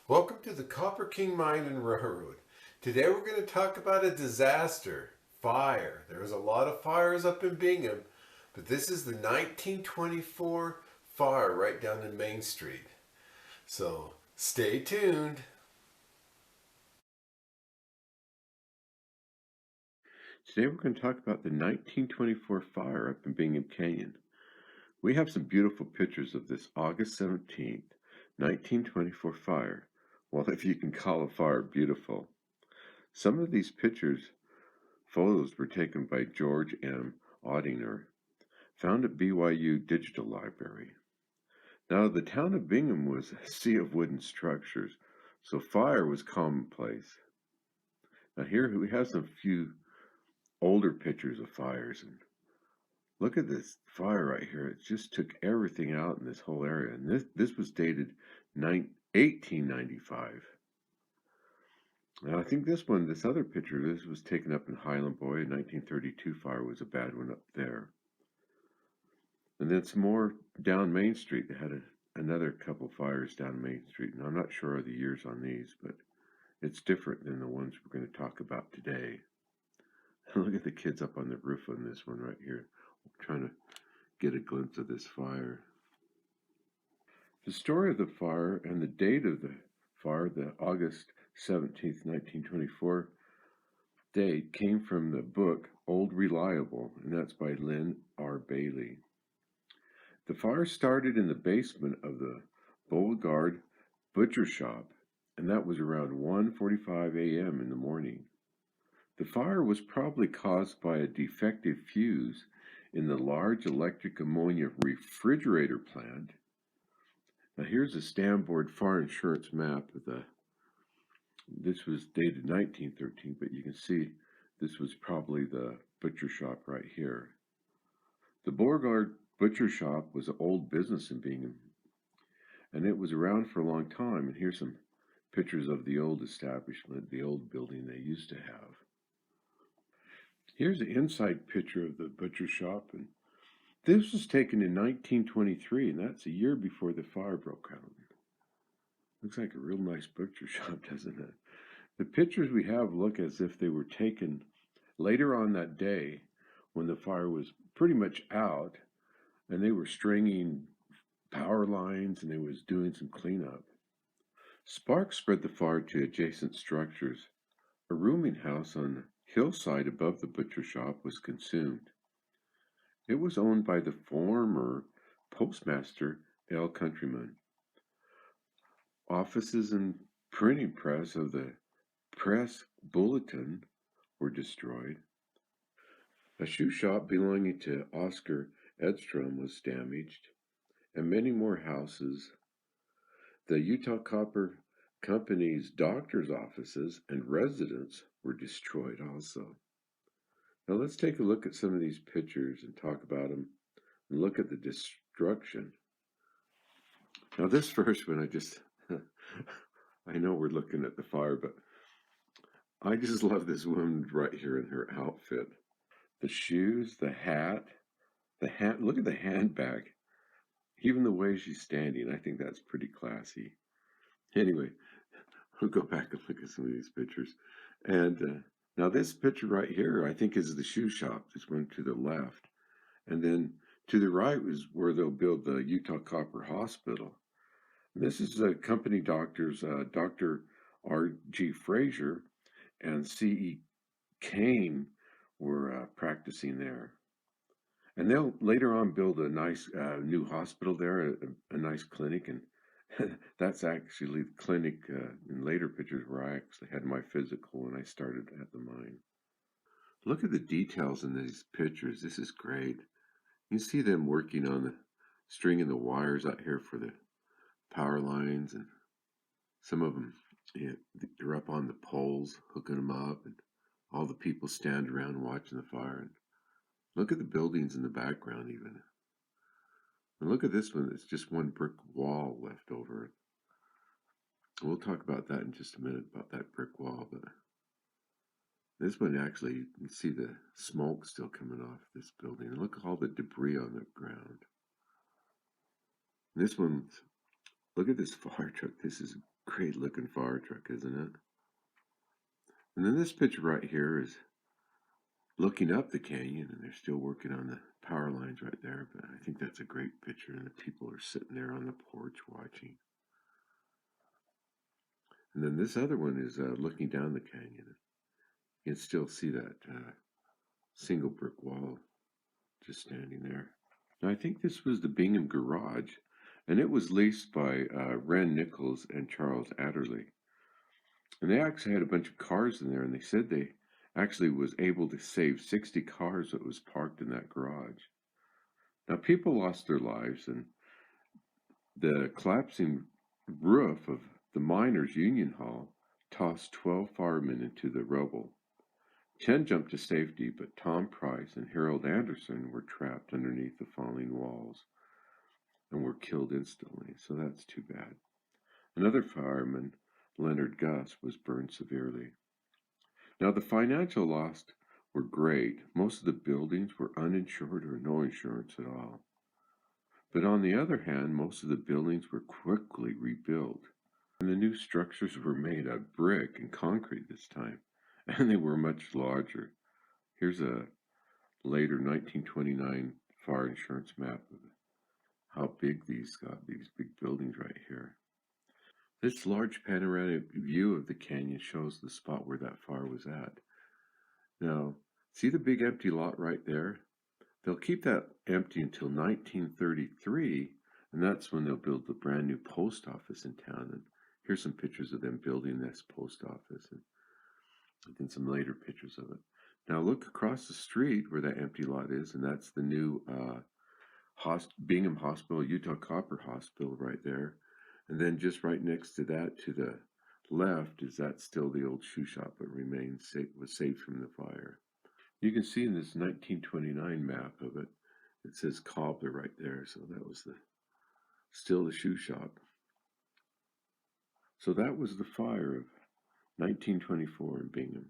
Welcome to the Copper King Mine and Railroad. Today we're going to talk about a disaster, fire. There was a lot of fires up in Bingham, but this is the 1924 fire right down in Main Street. So stay tuned. Today we're going to talk about the 1924 fire up in Bingham Canyon. We have some beautiful pictures of this August 17th, 1924 fire. Well, if you can call a fire beautiful. Some of these photos were taken by George M Ottinger, found at BYU Digital Library. Now, the town of Bingham was a sea of wooden structures, so fire was commonplace. Now here we have some few older pictures of fires, and look at this fire right here. It just took everything out in this whole area. And this was dated 1895. Now I think this other picture, this was taken up in Highland Boy. 1932 fire was a bad one up there. And then some more down Main Street. They had another couple fires down Main Street. And I'm not sure of the years on these, but it's different than the ones we're going to talk about today. Look at the kids up on the roof on this one right here, trying to get a glimpse of this fire. The story of the fire and the date of the fire, the August 17th, 1924 date, came from the book Old Reliable, and that's by Lynn R. Bailey. The fire started in the basement of the Boulevard Butcher Shop, and that was around 1:45 a.m. in the morning. The fire was probably caused by a defective fuse in the large electric ammonia refrigerator plant. Now here's a Stamboard fire insurance map of this was dated 1913, but you can see this was probably the butcher shop right here. The Beauregard Butcher Shop was an old business in Bingham, and it was around for a long time. And here's some pictures of the old establishment, the old building they used to have. Here's an inside picture of the butcher shop, and this was taken in 1923, and that's a year before the fire broke out. Looks like a real nice butcher shop, doesn't it? The pictures we have look as if they were taken later on that day when the fire was pretty much out, and they were stringing power lines and they was doing some cleanup. Sparks spread the fire to adjacent structures. A rooming house on the hillside above the butcher shop was consumed. It was owned by the former postmaster, L. Countryman. Offices and printing press of the Press Bulletin were destroyed. A shoe shop belonging to Oscar Edstrom was damaged, and many more houses. The Utah Copper Company's doctor's offices and residence were destroyed also. Now let's take a look at some of these pictures and talk about them and look at the destruction. Now this first one, I know we're looking at the fire, but I just love this woman right here in her outfit. The shoes, the hat, look at the handbag. Even the way she's standing, I think that's pretty classy. Anyway, we'll go back and look at some of these pictures. And now this picture right here, I think is the shoe shop. This one to the left. And then to the right is where they'll build the Utah Copper Hospital. And this is the company doctors, Dr. R.G. Frazier and C.E. Kane were practicing there. And they'll later on build a nice new hospital there, a nice clinic. And that's actually the clinic in later pictures where I actually had my physical when I started at the mine. Look at the details in these pictures. This is great. You see them working on the stringing the wires out here for the power lines, and some of them, they're up on the poles hooking them up, and all the people stand around watching the fire. And look at the buildings in the background even. And look at this one. It's just one brick wall left over it. We'll talk about that in just a minute, about that brick wall. But this one, actually, you can see the smoke still coming off this building. And look at all the debris on the ground. This one, look at this fire truck. This is Great looking fire truck, isn't it? And then this picture right here is looking up the canyon, and they're still working on the power lines right there. But I think that's a great picture, and the people are sitting there on the porch watching. And then this other one is looking down the canyon. You can still see that single brick wall just standing there. Now, I think this was the Bingham garage, and it was leased by Ren Nichols and Charles Adderley. And they actually had a bunch of cars in there, and they said they actually was able to save 60 cars that was parked in that garage. Now, people lost their lives, and the collapsing roof of the miners' union hall tossed 12 firemen into the rubble. 10 jumped to safety, but Tom Price and Harold Anderson were trapped underneath the falling walls and were killed instantly, so that's too bad. Another fireman, Leonard Gus, was burned severely. Now, the financial loss were great. Most of the buildings were uninsured or no insurance at all. But on the other hand, most of the buildings were quickly rebuilt. And the new structures were made out of brick and concrete this time, and they were much larger. Here's a later 1929 fire insurance map of how big these big buildings right here. This large panoramic view of the canyon shows the spot where that fire was at. Now, see the big empty lot right there? They'll keep that empty until 1933, and that's when they'll build the brand new post office in town. And here's some pictures of them building this post office, and then some later pictures of it. Now look across the street where that empty lot is, and that's the new Bingham Hospital, Utah Copper Hospital right there. And then just right next to that, to the left, is that still the old shoe shop that was saved from the fire. You can see in this 1929 map of it, it says Cobbler right there. So that was still the shoe shop. So that was the fire of 1924 in Bingham.